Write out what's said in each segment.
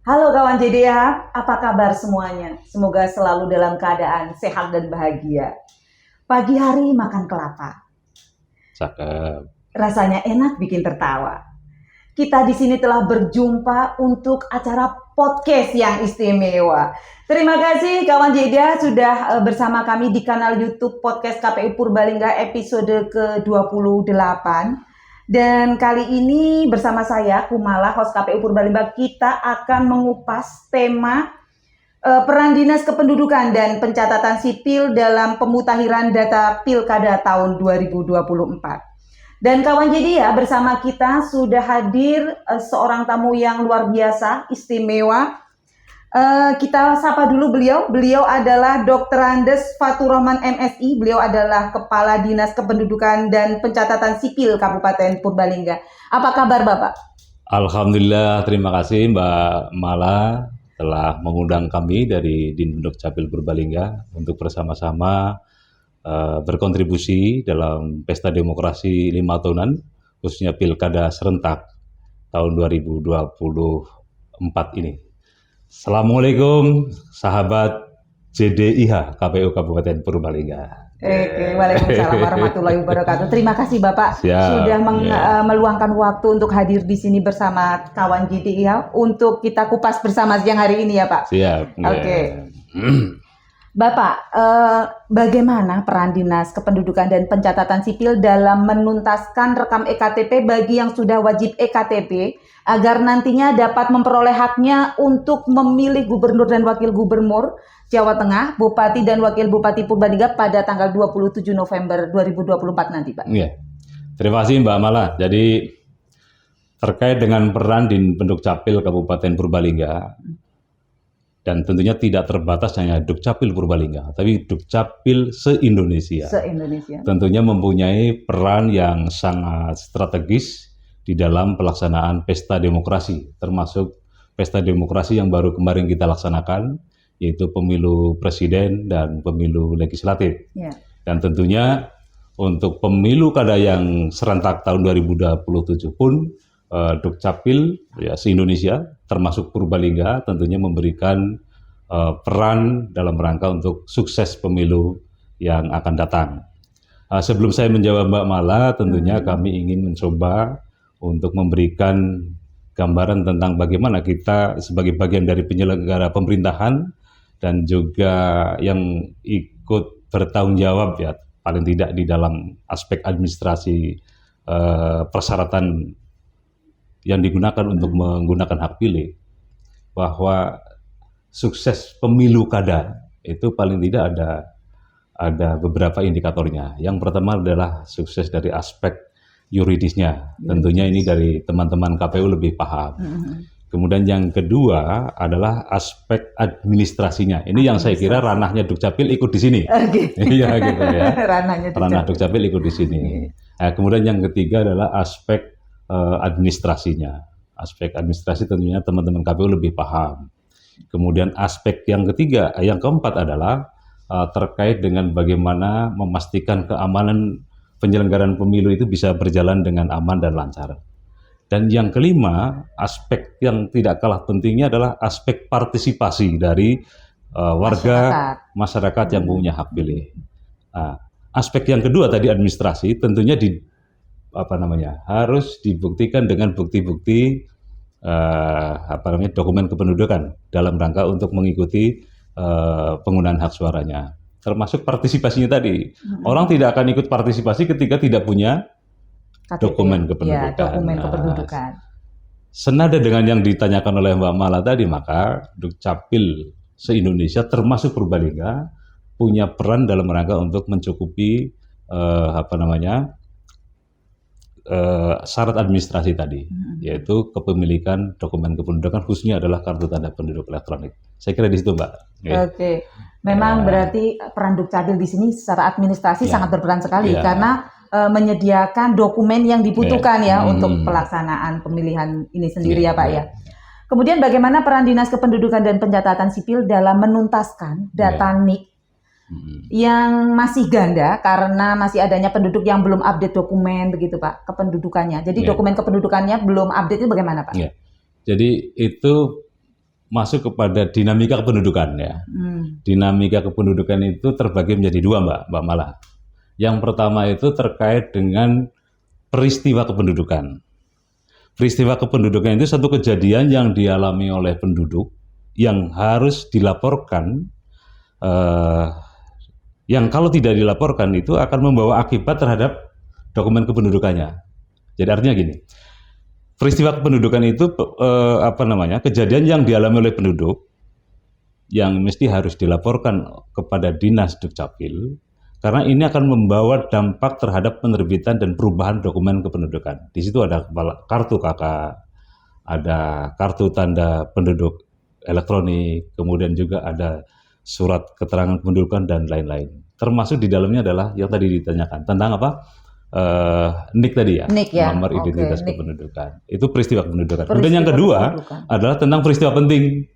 Halo kawan JDA, apa kabar semuanya? Semoga selalu dalam keadaan sehat dan bahagia. Pagi hari makan kelapa, Cakep. rasanya enak bikin tertawa. Kita di sini telah berjumpa untuk acara podcast yang istimewa. Terima kasih kawan JDA sudah bersama kami di kanal YouTube Podcast KPU Purbalingga episode ke-28. Dan kali ini bersama saya, Kumala, host KPU Purbalingga, kita akan mengupas tema peran Dinas Kependudukan dan Pencatatan Sipil dalam pemutahiran data Pilkada tahun 2024. Dan kawan jadi ya, bersama kita sudah hadir seorang tamu yang luar biasa, istimewa. Kita sapa dulu beliau. Beliau adalah Dr. Andes Fatur Rahman MSI. Beliau adalah Kepala Dinas Kependudukan dan Pencatatan Sipil Kabupaten Purbalingga. Apa kabar Bapak? Alhamdulillah, terima kasih Mbak Mala telah mengundang kami dari Dinpenduk Capil Purbalingga untuk bersama-sama berkontribusi dalam pesta demokrasi 5 tahunan, khususnya Pilkada serentak tahun 2024 ini. Assalamualaikum sahabat JDIH KPU Kabupaten Purbalingga. Oke, waalaikumsalam warahmatullahi wabarakatuh. Terima kasih Bapak Siap, sudah ya. meluangkan waktu untuk hadir di sini bersama kawan GDI ya, untuk kita kupas bersama siang hari ini ya Pak. Siap. Oke. Ya. Bapak, bagaimana peran Dinas Kependudukan dan Pencatatan Sipil dalam menuntaskan rekam EKTP bagi yang sudah wajib EKTP agar nantinya dapat memperoleh haknya untuk memilih gubernur dan wakil gubernur Jawa Tengah, Bupati dan Wakil Bupati Purbalingga pada tanggal 27 November 2024 nanti, Pak? Iya. Terima kasih Mbak Mala. Jadi terkait dengan peran Dinpenduk Capil Kabupaten Purbalingga, dan tentunya tidak terbatas hanya Dukcapil Purbalingga, tapi Dukcapil se-Indonesia. Se-Indonesia. Tentunya mempunyai peran yang sangat strategis di dalam pelaksanaan pesta demokrasi, termasuk pesta demokrasi yang baru kemarin kita laksanakan, yaitu pemilu presiden dan pemilu legislatif. Ya. Dan tentunya untuk pemilu kada yang serentak tahun 2027 pun Dukcapil ya se-Indonesia termasuk Purbalingga tentunya memberikan peran dalam rangka untuk sukses pemilu yang akan datang. Sebelum saya menjawab Mbak Mala, tentunya kami ingin mencoba untuk memberikan gambaran tentang bagaimana kita sebagai bagian dari penyelenggara pemerintahan dan juga yang ikut bertanggung jawab ya paling tidak di dalam aspek administrasi persyaratan yang digunakan untuk menggunakan hak pilih, bahwa sukses pemilu kada itu paling tidak ada beberapa indikatornya. Yang pertama adalah sukses dari aspek yuridisnya. Tentunya ini dari teman-teman KPU lebih paham. Kemudian yang kedua adalah aspek administrasinya. Ini yang saya kira ranahnya Dukcapil ikut di sini. Iya gitu ya. Ranah Dukcapil ikut di sini. Nah, kemudian yang ketiga adalah aspek administrasinya. Aspek administrasi tentunya teman-teman KPU lebih paham. Kemudian aspek yang ketiga, yang keempat adalah terkait dengan bagaimana memastikan keamanan penyelenggaraan pemilu itu bisa berjalan dengan aman dan lancar. Dan yang kelima, aspek yang tidak kalah pentingnya adalah aspek partisipasi dari warga masyarakat yang punya hak pilih. Nah, aspek yang kedua tadi administrasi tentunya harus dibuktikan dengan bukti-bukti dokumen kependudukan dalam rangka untuk mengikuti penggunaan hak suaranya. Termasuk partisipasinya tadi. Orang tidak akan ikut partisipasi ketika tidak punya KTP, dokumen kependudukan. Ya, dokumen kependudukan. Senada dengan yang ditanyakan oleh Mbak Mala tadi, maka Dukcapil se-Indonesia termasuk Purbalingga punya peran dalam rangka untuk mencukupi syarat administrasi tadi, yaitu kepemilikan dokumen kependudukan, khususnya adalah kartu tanda penduduk elektronik. Saya kira di situ, Mbak. Oke. Memang berarti peran Dukcapil di sini secara administrasi sangat berperan sekali karena menyediakan dokumen yang dibutuhkan untuk pelaksanaan pemilihan ini sendiri ya Pak ya. Kemudian bagaimana peran Dinas Kependudukan dan Pencatatan Sipil dalam menuntaskan data NIK yang masih ganda karena masih adanya penduduk yang belum update dokumen begitu Pak, kependudukannya. Jadi dokumen kependudukannya belum update itu bagaimana Pak? Jadi itu masuk kepada dinamika kependudukan ya. Dinamika kependudukan itu terbagi menjadi dua, Mbak Mala. Yang pertama itu terkait dengan peristiwa kependudukan. Peristiwa kependudukan itu satu kejadian yang dialami oleh penduduk yang harus dilaporkan, yang kalau tidak dilaporkan itu akan membawa akibat terhadap dokumen kependudukannya. Jadi artinya gini, peristiwa kependudukan itu kejadian yang dialami oleh penduduk yang mesti harus dilaporkan kepada Dinas Dukcapil, karena ini akan membawa dampak terhadap penerbitan dan perubahan dokumen kependudukan. Di situ ada kartu KK, ada kartu tanda penduduk elektronik, kemudian juga ada surat keterangan kependudukan dan lain-lain. Termasuk di dalamnya adalah yang tadi ditanyakan tentang apa? NIK tadi ya, NIK ya? Nomor identitas NIK. kependudukan. Itu peristiwa kependudukan. Kemudian yang kedua adalah tentang peristiwa penting.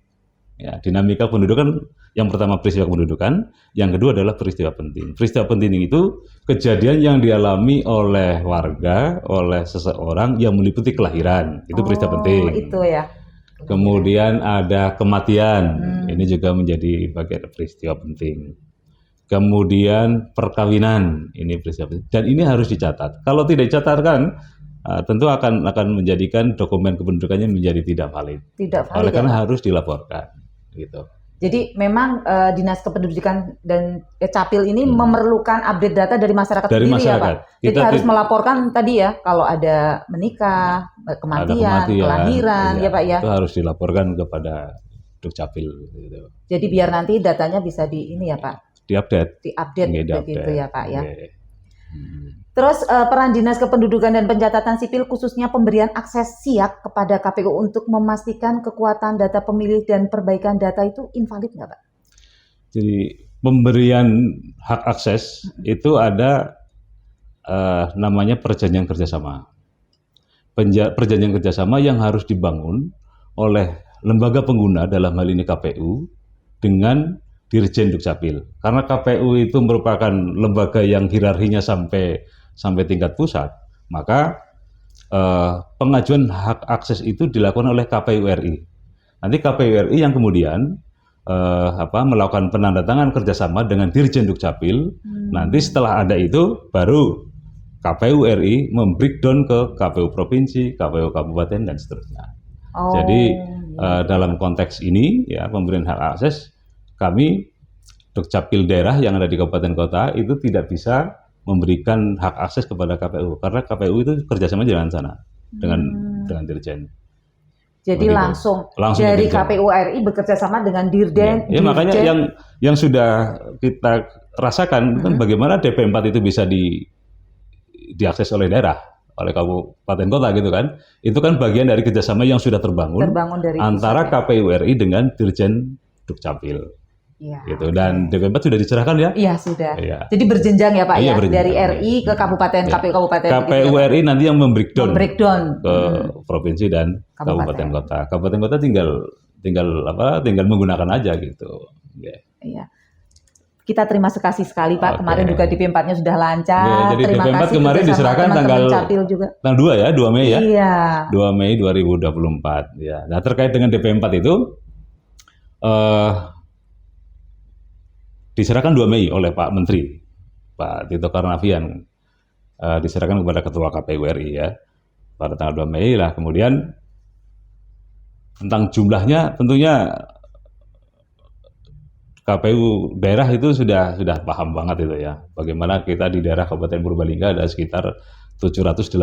Ya, dinamika kependudukan, yang pertama peristiwa kependudukan, yang kedua adalah peristiwa penting. Peristiwa penting itu kejadian yang dialami oleh warga, oleh seseorang yang meliputi kelahiran. Itu peristiwa penting. Itu ya. Kemudian ada kematian. Ini juga menjadi bagian peristiwa penting. Kemudian perkawinan, ini peristiwa penting. Dan ini harus dicatat. Kalau tidak dicatatkan, tentu akan menjadikan dokumen kependudukannya menjadi tidak valid. Tidak valid. Oleh karena harus dilaporkan. Gitu. Jadi memang Dinas Kependudukan dan Capil ini memerlukan update data dari masyarakat sendiri ya Pak? Jadi harus melaporkan tadi ya, kalau ada menikah, kematian, kelahiran ya Pak ya? Itu harus dilaporkan kepada Dukcapil. Gitu. Jadi biar nanti datanya bisa di ini ya Pak? Diupdate Begitu ya Pak ya. Terus peran Dinas Kependudukan dan Pencatatan Sipil khususnya pemberian akses SIAK kepada KPU untuk memastikan kekuatan data pemilih dan perbaikan data itu invalid nggak Pak? Jadi pemberian hak akses itu ada namanya perjanjian kerjasama. Perjanjian kerjasama yang harus dibangun oleh lembaga pengguna, dalam hal ini KPU, dengan Dirjen Dukcapil. Karena KPU itu merupakan lembaga yang hierarkinya sampai tingkat pusat, maka pengajuan hak akses itu dilakukan oleh KPU RI. Nanti KPU RI yang kemudian melakukan penandatangan kerjasama dengan Dirjen Dukcapil. Nanti setelah ada itu, baru KPU RI membreakdown ke KPU provinsi, KPU kabupaten dan seterusnya. Jadi dalam konteks ini ya, pemberian hak akses, kami Dukcapil daerah yang ada di kabupaten kota itu tidak bisa memberikan hak akses kepada KPU, karena KPU itu kerjasama dengan sana, dengan Dirjen. Jadi langsung dari KPU RI bekerja sama dengan Dirjen. Ya, makanya yang sudah kita rasakan kan bagaimana DP4 itu bisa diakses oleh daerah, oleh kabupaten kota gitu kan. Itu kan bagian dari kerjasama yang sudah terbangun dari antara KPU RI dengan Dirjen Dukcapil. Ya, gitu. Dan DP4 sudah diserahkan ya? Iya sudah. Ya. Jadi berjenjang ya Pak ya, dari RI ke kabupaten, KPU kabupaten. KPU RI nanti yang membreakdown ke provinsi dan kabupaten kota. Kabupaten kota tinggal menggunakan aja gitu. Iya. Kita terima kasih sekali Pak. Kemarin juga DP4-nya sudah lancar. Jadi terima DP4 kasih kemarin diserahkan tanggal 2 ya, 2 Mei ya. Iya. 2 Mei 2024 ya. Nah, terkait dengan DP4 itu diserahkan 2 Mei oleh Pak Menteri, Pak Tito Karnavian, diserahkan kepada Ketua KPU RI ya, pada tanggal 2 Mei lah. Kemudian tentang jumlahnya tentunya KPU daerah itu sudah paham banget itu ya, bagaimana kita di daerah Kabupaten Purbalingga ada sekitar 786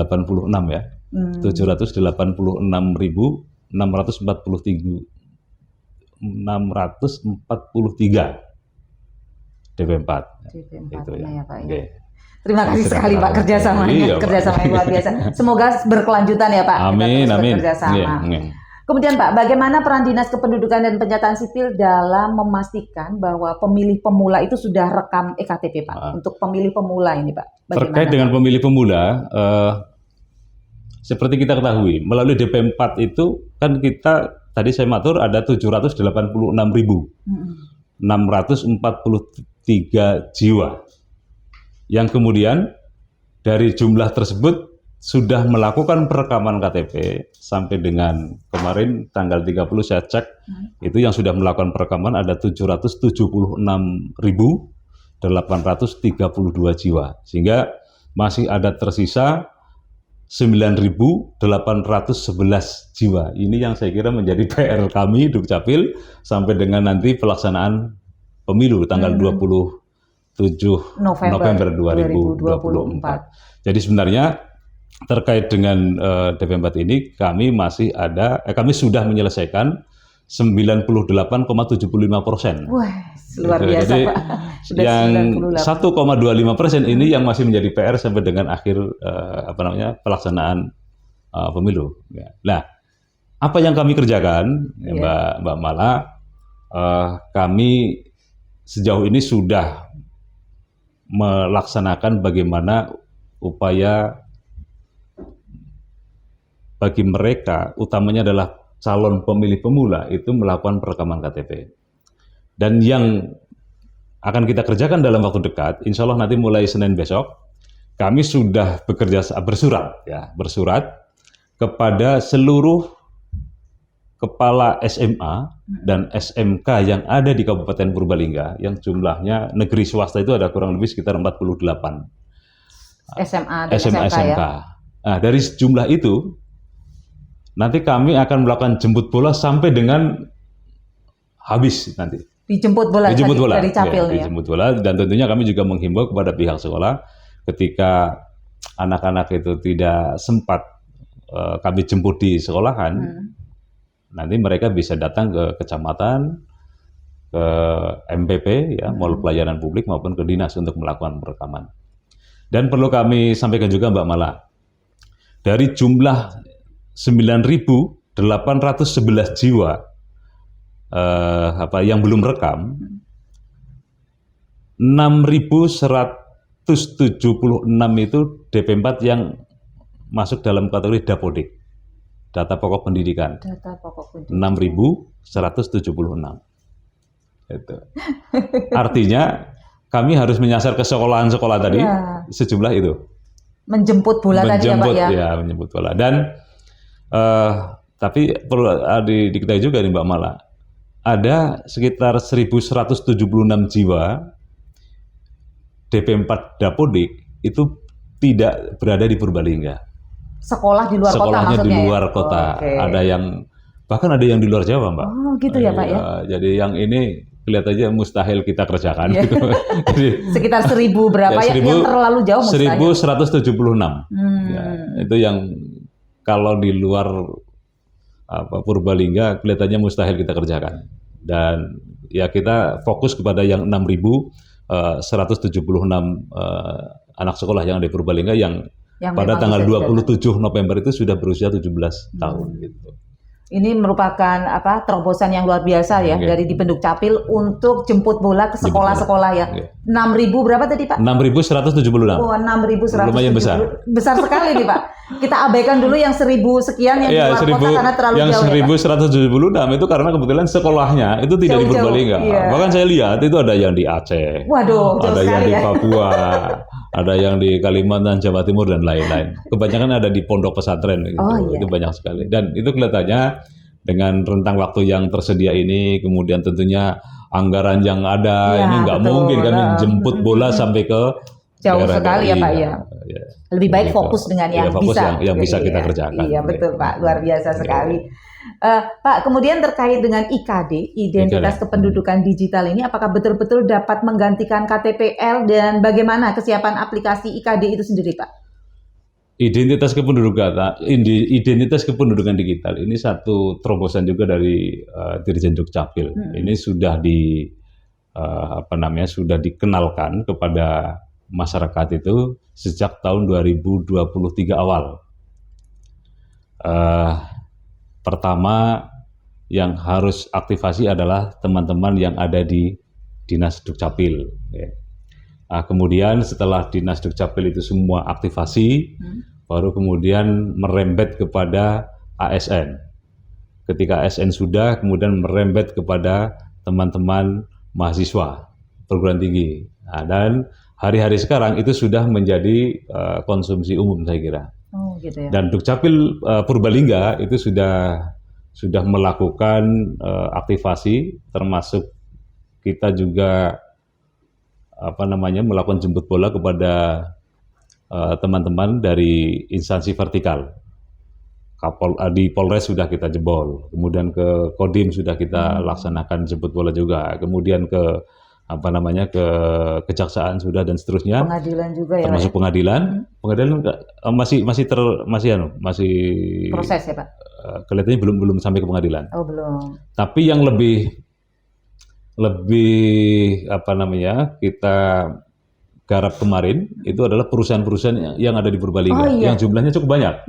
ya, 643 DP4. Itu ya Pak ya. Terima kasih sekali Pak kerjasamanya luar biasa. Semoga berkelanjutan ya Pak. Amin. Kemudian Pak, bagaimana peran Dinas Kependudukan dan Pencatatan Sipil dalam memastikan bahwa pemilih pemula itu sudah rekam EKTP Pak? Untuk pemilih pemula ini Pak. Bagaimana, terkait dengan pemilih pemula, seperti kita ketahui melalui DP4 itu kan kita tadi saya matur ada 786.643 jiwa yang kemudian dari jumlah tersebut sudah melakukan perekaman KTP sampai dengan kemarin tanggal 30 saya cek, itu yang sudah melakukan perekaman ada 776.832 jiwa. Sehingga masih ada tersisa 9.811 jiwa. Ini yang saya kira menjadi PR kami Dukcapil sampai dengan nanti pelaksanaan pemilu tanggal 27 November 2024. Jadi sebenarnya terkait dengan DP4 ini kami kami sudah menyelesaikan 98,75%. Wah, luar biasa, jadi, Pak. Sudah yang 98. 1,25% ini yang masih menjadi PR sampai dengan akhir pelaksanaan pemilu. Nah, apa yang kami kerjakan, Mbak Mala, kami sejauh ini sudah melaksanakan bagaimana upaya bagi mereka, utamanya adalah calon pemilih pemula, itu melakukan perekaman KTP. Dan yang akan kita kerjakan dalam waktu dekat, insya Allah nanti mulai Senin besok, kami sudah bersurat kepada seluruh kepala SMA dan SMK yang ada di Kabupaten Purbalingga, yang jumlahnya negeri swasta itu ada kurang lebih sekitar 48. SMA dan SMK ya? Nah, dari jumlah itu, nanti kami akan melakukan jemput bola sampai dengan habis nanti. Dijemput bola dari Capil ya, dijemput bola, dan tentunya kami juga menghimbau kepada pihak sekolah ketika anak-anak itu tidak sempat kami jemput di sekolahan, nanti mereka bisa datang ke kecamatan, ke MPP ya, Mall Pelayanan Publik maupun ke dinas untuk melakukan perekaman. Dan perlu kami sampaikan juga Mbak Mala, dari jumlah 9.811 jiwa yang belum rekam, 6.176 itu DP4 yang masuk dalam kategori Dapodik, data pokok pendidikan. 6.176. Itu. Artinya kami harus menyasar ke sekolahan-sekolah tadi sejumlah itu. Menjemput bola tadi ya Pak ya? Ya, menjemput bola. Dan tapi perlu diketahui juga nih Mbak Mala, ada sekitar 1.176 jiwa DP4 Dapodik itu tidak berada di Purbalingga. Sekolah di luar kota Sekolahnya maksudnya di luar ya? kota. Ada yang bahkan ada yang di luar Jawa, Mbak. Oh, gitu ya Pak ya? Jadi yang ini kelihatannya mustahil kita kerjakan. Gitu. Jadi, sekitar 1.000 berapa ya? Yang terlalu jauh mustahil. 1.176. Ya, itu yang kalau di luar Purbalingga kelihatannya mustahil kita kerjakan. Dan ya kita fokus kepada yang 6.176 anak sekolah yang ada di Purbalingga yang pada tanggal 27 November itu sudah berusia 17 tahun gitu. Ini merupakan terobosan yang luar biasa ya dari Dipenduk Capil untuk jemput bola ke sekolah-sekolah ya. 6.000 berapa tadi Pak? 6.176. Oh, 6.176. Lumayan besar. Besar sekali nih Pak. Kita abaikan dulu yang 1.000 sekian yang di luar kota karena terlalu yang jauh. Yang 1.176 itu karena kebetulan sekolahnya itu tidak di Purbalingga. Bahkan saya lihat itu ada yang di Aceh. Waduh, ada yang di Papua, ada yang di Kalimantan, Jawa Timur dan lain-lain. Kebanyakan ada di pondok pesantren gitu. Itu banyak sekali. Dan itu kelihatannya dengan rentang waktu yang tersedia ini, kemudian tentunya anggaran yang ada, ini nggak mungkin kami jemput bola sampai ke jauh sekali ya Pak ya. Lebih baik fokus dengan yang bisa kita kerjakan. Iya betul Pak, luar biasa sekali. Pak, kemudian terkait dengan IKD, identitas kependudukan digital ini, apakah betul-betul dapat menggantikan KTPL dan bagaimana kesiapan aplikasi IKD itu sendiri Pak? Identitas kependudukan digital ini satu terobosan juga dari Dirjen Dukcapil. Ini sudah sudah dikenalkan kepada masyarakat itu sejak tahun 2023 awal. Pertama yang harus aktivasi adalah teman-teman yang ada di Dinas Dukcapil. Kemudian setelah Dinas Dukcapil itu semua aktivasi, baru kemudian merembet kepada ASN. Ketika ASN sudah, kemudian merembet kepada teman-teman mahasiswa perguruan tinggi. Dan hari-hari sekarang itu sudah menjadi konsumsi umum saya kira. gitu ya. Dan Dukcapil Purbalingga itu sudah melakukan aktivasi, termasuk kita juga melakukan jemput bola kepada teman-teman dari instansi vertikal. Di Polres sudah kita jebol, kemudian ke Kodim sudah kita laksanakan jemput bola juga, kemudian ke ke kejaksaan sudah dan seterusnya. Pengadilan juga ya, termasuk Pak, ya? pengadilan masih Proses ya, Pak? Kelihatannya belum sampai ke pengadilan. Oh, belum. Tapi yang lebih kita garap kemarin itu adalah perusahaan-perusahaan yang ada di Purbalingga, Oh, iya. yang jumlahnya cukup banyak.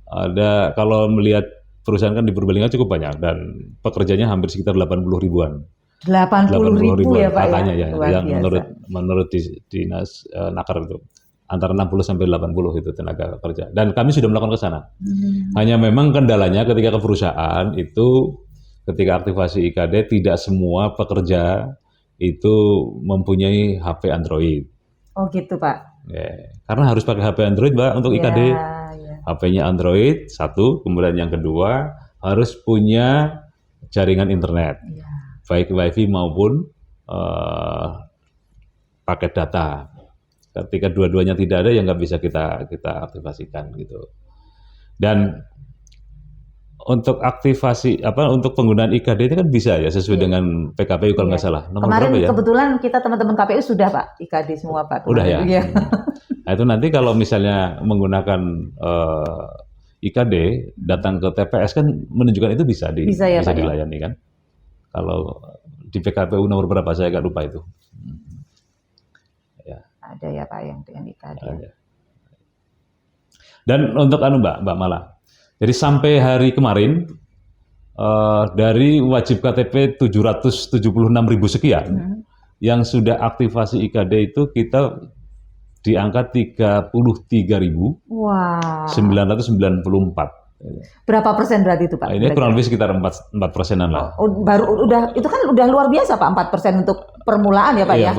Ada, kalau melihat perusahaan kan di Purbalingga cukup banyak dan pekerjanya hampir sekitar 80 ribuan. 80.000 ya, Pak, katanya ya? ya, Luar yang biasa. menurut dinas nakar itu antara 60 sampai 80 itu tenaga kerja. Dan kami sudah melakukan ke sana. Hanya memang kendalanya ketika ke perusahaan itu, ketika aktivasi IKD, tidak semua pekerja itu mempunyai HP Android. Oh gitu, Pak. Ya, karena harus pakai HP Android, Mbak, untuk IKD. Ya. HP-nya Android, satu. Kemudian yang kedua, harus punya jaringan internet. Ya. Baik WiFi maupun paket data. Ketika dua-duanya tidak ada, ya nggak bisa kita aktifasikan gitu. Dan untuk aktivasi untuk penggunaan IKD ini kan bisa ya sesuai dengan PKPU kalau nggak salah. Nomor Kemarin berapa ya? kebetulan kita teman-teman KPU sudah, Pak, IKD semua, Pak. Udah ya. Iya. Nah itu nanti kalau misalnya menggunakan IKD datang ke TPS kan menunjukkan itu bisa ya, Pak, dilayani kan. Kalau di PKPU nomor berapa saya nggak lupa itu. Ya. Ada ya, Pak, yang dengan IKD. Ada. Dan untuk Mbak Mala, jadi sampai hari kemarin dari wajib KTP 776.000 sekian yang sudah aktivasi IKD itu kita di angka 33.994. Berapa persen berarti itu, Pak? Ini kurang lebih sekitar 4%-an lah. Itu kan udah luar biasa, Pak, 4% untuk permulaan ya, Pak, ya?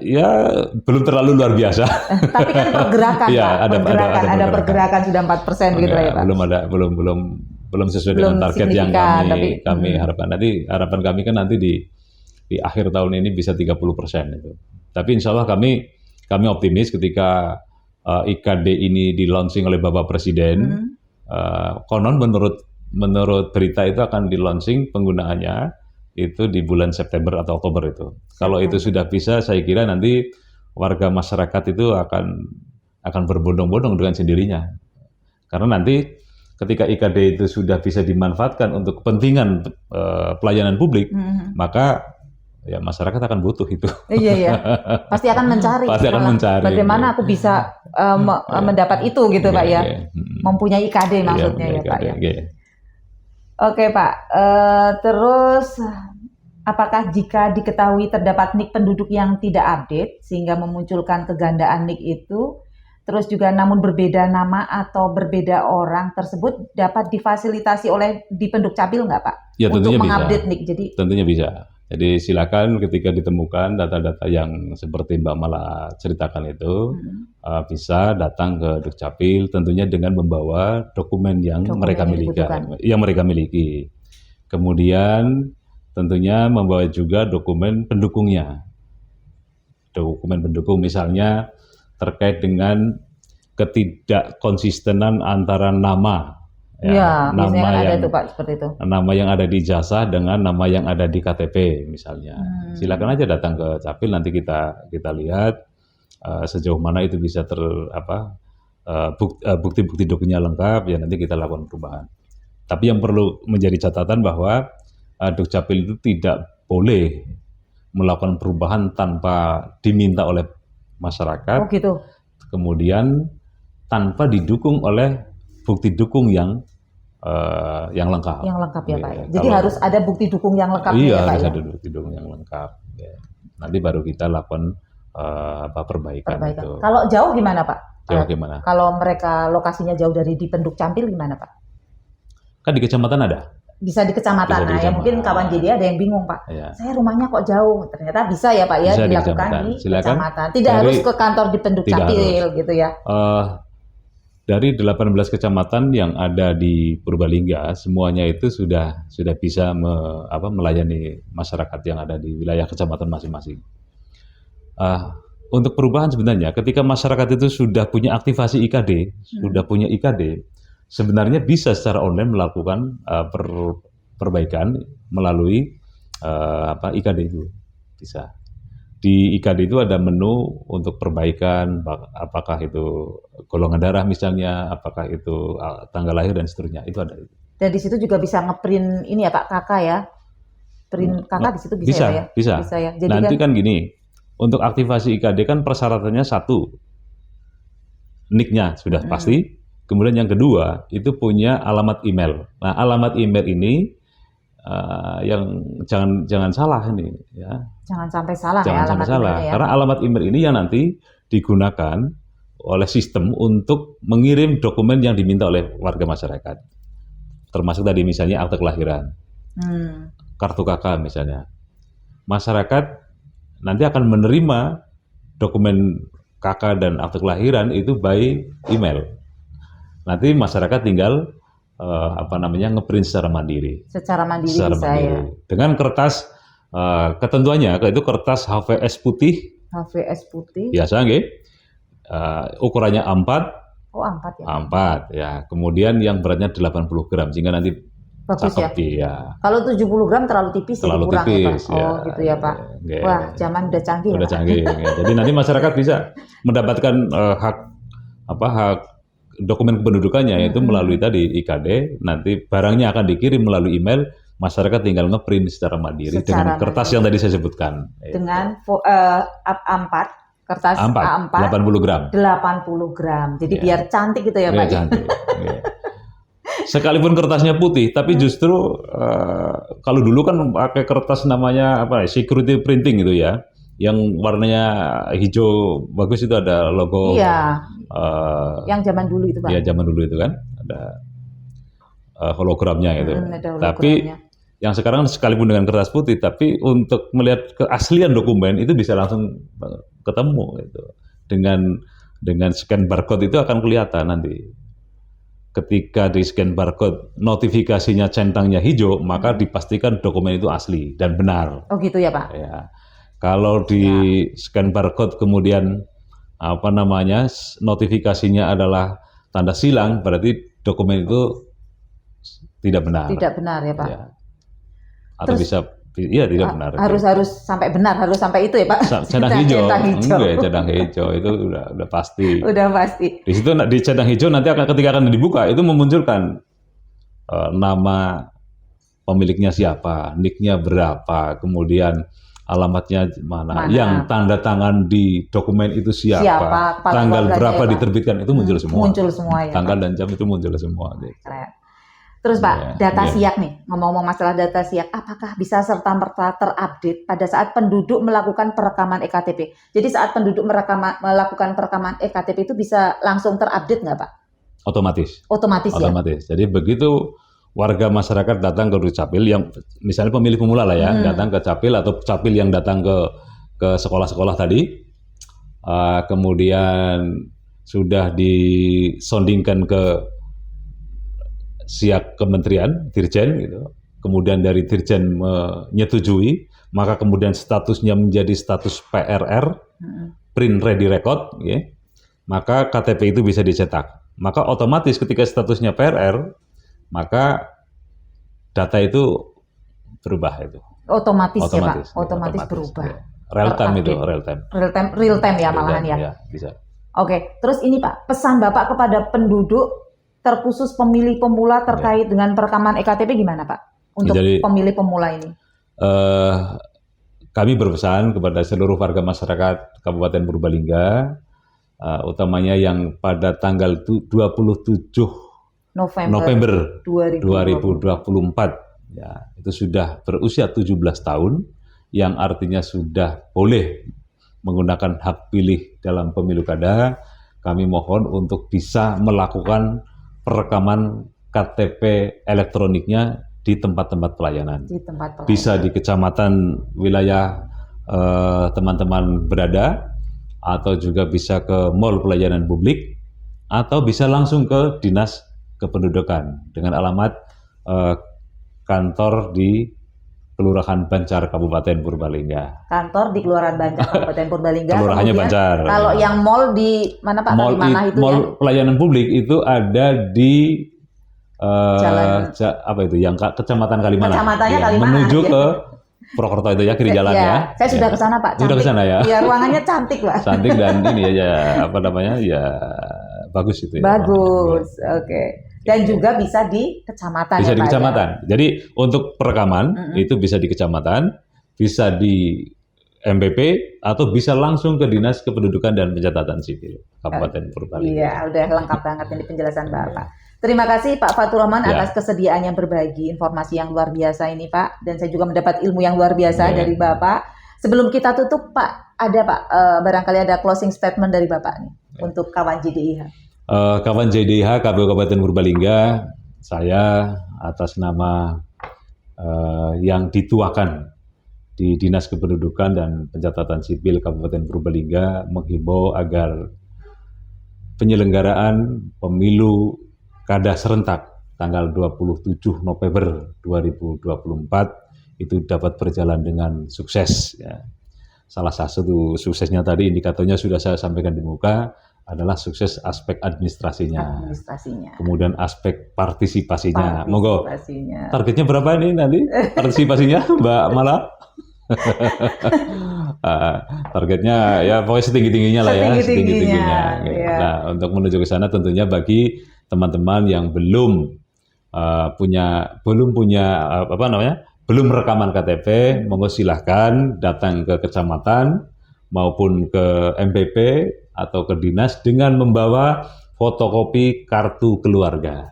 Ya belum terlalu luar biasa. Tapi kan pergerakan, ya, Pak. Ada pergerakan sudah 4% begitu ya, Pak? Belum sesuai dengan target yang kami harapkan. Nanti harapan kami kan nanti di akhir tahun ini bisa 30% itu. Tapi insya Allah kami optimis ketika IKD ini di-launching oleh Bapak Presiden. Konon menurut berita itu akan di-launching penggunaannya itu di bulan September atau Oktober itu. Kalau itu sudah bisa, saya kira nanti warga masyarakat itu akan berbondong-bondong dengan sendirinya. Karena nanti ketika IKD itu sudah bisa dimanfaatkan untuk kepentingan pelayanan publik, maka ya masyarakat akan butuh itu. Iya. Pasti akan mencari. Bagaimana aku bisa mendapat itu gitu, Pak, ya? Mempunyai IKD maksudnya ya, Pak, ya? Oke, Pak. Terus apakah jika diketahui terdapat NIK penduduk yang tidak update sehingga memunculkan kegandaan NIK itu, terus juga namun berbeda nama atau berbeda orang tersebut dapat difasilitasi oleh di Pendukcapil nggak, Pak? Ya, tentunya untuk mengupdate NIK. Tentunya bisa. Jadi silakan ketika ditemukan data-data yang seperti Mbak Mala ceritakan itu, bisa datang ke Dukcapil, tentunya dengan membawa dokumen yang mereka miliki. Kemudian tentunya membawa juga dokumen pendukungnya. Dokumen pendukung misalnya terkait dengan ketidakkonsistenan antara nama. Nama yang ada itu, Pak, seperti itu. Nama yang ada di ijazah dengan nama yang ada di KTP misalnya. Silakan aja datang ke Capil, nanti kita lihat sejauh mana itu bisa bukti-bukti dokumennya lengkap, ya nanti kita lakukan perubahan. Tapi yang perlu menjadi catatan bahwa Dukcapil itu tidak boleh melakukan perubahan tanpa diminta oleh masyarakat. Oh gitu. Kemudian tanpa didukung oleh bukti dukung yang lengkap. Yang lengkap ya, Pak. Jadi harus ada bukti dukung yang lengkap. Iya, harus ada bukti dukung yang lengkap. Ya. Nanti baru kita lakukan perbaikan itu. Kalau jauh gimana, Pak? Jauh gimana? Kalau mereka lokasinya jauh dari di Pendukcapil gimana, Pak? Kan di kecamatan ada. Bisa di kecamatan. Ya mungkin kawan jadi ada yang bingung, Pak. Ya. Saya rumahnya kok jauh. Ternyata bisa ya, Pak, ya bisa dilakukan di kecamatan. Tidak harus ke kantor di Pendukcapil gitu ya. Dari 18 kecamatan yang ada di Purbalingga, semuanya itu sudah bisa melayani masyarakat yang ada di wilayah kecamatan masing-masing. Untuk perubahan sebenarnya, ketika masyarakat itu sudah punya aktivasi IKD, sudah punya IKD, sebenarnya bisa secara online melakukan perbaikan melalui IKD itu bisa. Di IKD itu ada menu untuk perbaikan, apakah itu golongan darah misalnya, apakah itu tanggal lahir dan seterusnya, itu ada. Dan di situ juga bisa ngeprint ini ya Pak, KK ya, print KK di situ bisa ya Pak ya? Bisa. Ya. Jadi nanti kan gini, untuk aktivasi IKD kan persyaratannya satu, NIK-nya sudah pasti, kemudian yang kedua itu punya alamat email. Nah alamat email ini yang jangan salah ini ya. Jangan sampai salah Jangan ya sampai alamat salah, emailnya ya. karena alamat email ini yang nanti digunakan oleh sistem untuk mengirim dokumen yang diminta oleh warga masyarakat. Termasuk tadi misalnya akte kelahiran, kartu KK misalnya. Masyarakat nanti akan menerima dokumen KK dan akte kelahiran itu by email. Nanti masyarakat tinggal ngeprint secara mandiri. Secara mandiri bisa ya. Dengan kertas ketentuannya itu kertas HVS putih. HVS putih. Biasa nggih. Ukurannya A4. Oh, A4 ya. A4 ya. Kemudian yang beratnya 80 gram sehingga nanti bagus cakep ya. Kalau 70 gram terlalu tipis terlalu kurang tipis, ya Pak. Oh, gitu ya Pak. Wah, zaman udah canggih. Udah canggih. Ya. Jadi nanti masyarakat bisa mendapatkan hak dokumen kependudukannya yaitu melalui tadi IKD. Nanti barangnya akan dikirim melalui email. Masyarakat tinggal ngeprint secara mandiri dengan kertas yang tadi saya sebutkan. Dengan A4, kertas A4 80 gram. 80 gram. Jadi biar cantik gitu ya Pak. Cantik. Sekalipun kertasnya putih, tapi justru kalau dulu kan pakai kertas namanya security printing gitu ya, yang warnanya hijau bagus itu ada logo. Iya. Yang zaman dulu itu Pak. Iya zaman dulu itu kan ada hologramnya itu. Tapi yang sekarang sekalipun dengan kertas putih, tapi untuk melihat keaslian dokumen itu bisa langsung ketemu gitu. Dengan scan barcode itu akan kelihatan nanti. Ketika di scan barcode notifikasinya centangnya hijau, maka dipastikan dokumen itu asli dan benar. Oh gitu ya Pak. Ya. Kalau di scan barcode kemudian notifikasinya adalah tanda silang, berarti dokumen itu tidak benar. Tidak benar ya Pak. Ya. Atau tidak benar. Harus sampai benar, harus sampai itu ya Pak. Cadang hijau. Enggak, cadang hijau itu udah pasti. Udah pasti. Di situ di cadang hijau nanti ketika akan dibuka itu memunculkan nama pemiliknya siapa, NIK-nya berapa, kemudian alamatnya mana, yang tanda tangan di dokumen itu siapa tanggal berapa diterbitkan itu muncul semua. Muncul semua ya. Tanggal dan jam itu muncul semua. Gitu. Terus Pak, data SIAK nih, ngomong-ngomong masalah data SIAK, apakah bisa serta-merta terupdate pada saat penduduk melakukan perekaman EKTP? Jadi saat penduduk melakukan perekaman EKTP itu bisa langsung terupdate nggak Pak? Otomatis. Otomatis ya? Otomatis. Jadi begitu warga masyarakat datang ke Dukcapil, yang misalnya pemilih pemula lah ya, datang ke Capil atau Capil yang datang ke sekolah-sekolah tadi, kemudian sudah disondingkan ke SIAK kementerian, dirjen gitu. Kemudian dari dirjen menyetujui, maka kemudian statusnya menjadi status PRR, print ready record, ya. Maka KTP itu bisa dicetak. Maka otomatis ketika statusnya PRR, maka data itu berubah itu. Otomatis ya Pak, otomatis berubah. Ya. Real time itu, real time ya malahan ya. Ya, bisa. Oke, terus ini Pak, pesan Bapak kepada penduduk terkhusus pemilih pemula terkait dengan perekaman EKTP gimana Pak? Untuk pemilih pemula ini? Kami berpesan kepada seluruh warga masyarakat Kabupaten Purbalingga, utamanya yang pada tanggal 27 November 2024, ya, itu sudah berusia 17 tahun, yang artinya sudah boleh menggunakan hak pilih dalam pemilu kada. Kami mohon untuk bisa melakukan perekaman KTP elektroniknya di tempat-tempat pelayanan. Bisa di kecamatan wilayah teman-teman berada, atau juga bisa ke mall pelayanan publik, atau bisa langsung ke Dinas Kependudukan dengan alamat kantor di Kelurahan Banjar Kabupaten Purbalingga. Kantor di Kelurahan Banjar Kabupaten Purbalingga. Kelurahannya Kemudian, Banjar. Kalau yang mall di mana Pak? Mall, di mana itu mall ya? pelayanan publik itu ada di Jalan apa itu? Yang Kecamatan Kalimanan. Kecamatannya Ya, Kalimanan, menuju ya. ke Purwokerto itu ya, kiri jalan ya. Saya sudah ke sana Pak. Sudah ke sana ya. Iya, ruangannya cantik Pak. Cantik dan ini ya apa namanya ya bagus itu ya. Bagus, oke. Dan juga bisa di kecamatan. Bisa ya, di Pak, kecamatan. ya? Jadi untuk perekaman itu bisa di kecamatan, bisa di MPP atau bisa langsung ke Dinas Kependudukan dan Pencatatan Sipil Kabupaten Purbalingga. Iya, udah lengkap banget ini penjelasan Bapak. Terima kasih Pak Fatur Rahman Ya. atas kesediaannya berbagi informasi yang luar biasa ini Pak. Dan saya juga mendapat ilmu yang luar biasa Ya. dari Bapak. Sebelum kita tutup Pak, ada Pak, barangkali ada closing statement dari Bapak nih untuk kawan JDIH. Kawan JDIH KPU Kabupaten Purbalingga, saya atas nama yang dituakan di Dinas Kependudukan dan Pencatatan Sipil Kabupaten Purbalingga menghimbau agar penyelenggaraan pemilu kada serentak tanggal 27 November 2024 itu dapat berjalan dengan sukses. Ya. Salah satu suksesnya tadi indikatornya sudah saya sampaikan di muka adalah sukses aspek administrasinya. Kemudian aspek partisipasinya. Monggo. Targetnya berapa ini nanti partisipasinya, Mbak Mala? Targetnya ya pokoknya setinggi-tingginya lah ya, setinggi-tingginya. Ya. Nah, untuk menuju ke sana tentunya bagi teman-teman yang belum belum rekaman KTP, monggo silahkan datang ke kecamatan maupun ke MPP atau ke dinas dengan membawa fotokopi kartu keluarga.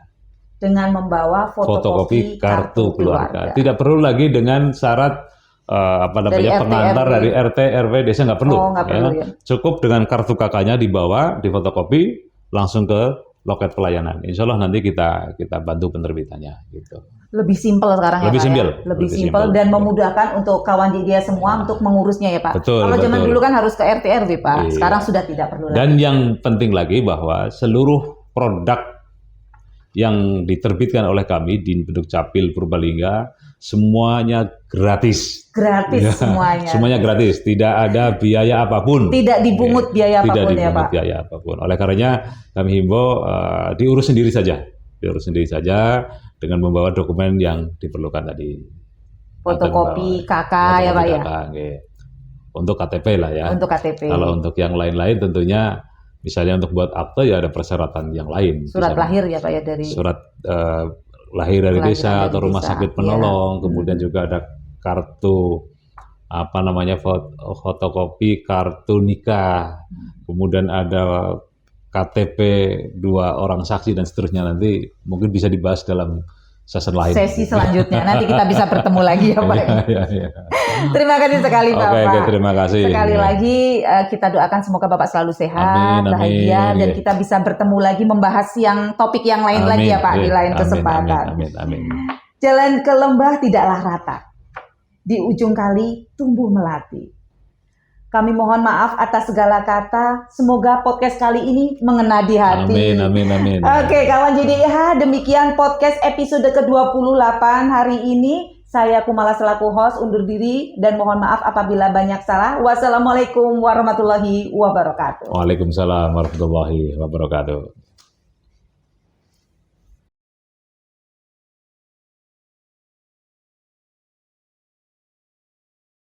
Dengan membawa fotokopi kartu keluarga. Tidak perlu lagi dengan syarat pengantar dari RT, RW, desa nggak perlu. Nggak perlu ya. Cukup dengan kartu KK-nya dibawa, difotokopi, langsung ke loket pelayanan. Insya Allah nanti kita bantu penerbitannya. Gitu. Lebih simpel sekarang lebih ya Pak simpel, ya? Lebih simpel dan memudahkan untuk kawan dia semua untuk mengurusnya ya Pak. Kalau zaman dulu kan harus ke RT RW Pak, sekarang sudah tidak perlu lagi. Dan yang penting lagi bahwa seluruh produk yang diterbitkan oleh kami di Dukcapil Purbalingga semuanya gratis. Gratis semuanya. Semuanya gratis, tidak ada biaya apapun. Tidak dibungut biaya apapun ya Pak. Tidak dibungut biaya apapun. Oleh karenanya kami himbau diurus sendiri saja. Dengan membawa dokumen yang diperlukan tadi. Fotokopi KK ya Pak ya. Untuk KTP lah ya. Untuk KTP. Kalau untuk yang lain-lain tentunya misalnya untuk buat akte ya ada persyaratan yang lain. Surat lahir ya Pak ya dari. Surat lahir dari desa atau rumah sakit penolong, kemudian juga ada kartu fotokopi kartu nikah, kemudian ada KTP 2 orang saksi dan seterusnya. Nanti mungkin bisa dibahas dalam sesi selanjutnya. Nanti kita bisa bertemu lagi ya Pak. Ya. Terima kasih sekali Bapak. Oke, terima kasih. Sekali lagi kita doakan semoga Bapak selalu sehat, bahagia, dan kita bisa bertemu lagi membahas topik yang lain lagi ya Pak di lain kesempatan. Amin. Jalan ke lembah tidaklah rata. Di ujung kali tumbuh melati. Kami mohon maaf atas segala kata. Semoga podcast kali ini mengena di hati. Amin. Oke, kawan JDIH, demikian podcast episode ke-28 hari ini. Saya Kumala selaku host undur diri dan mohon maaf apabila banyak salah. Wassalamualaikum warahmatullahi wabarakatuh. Waalaikumsalam warahmatullahi wabarakatuh.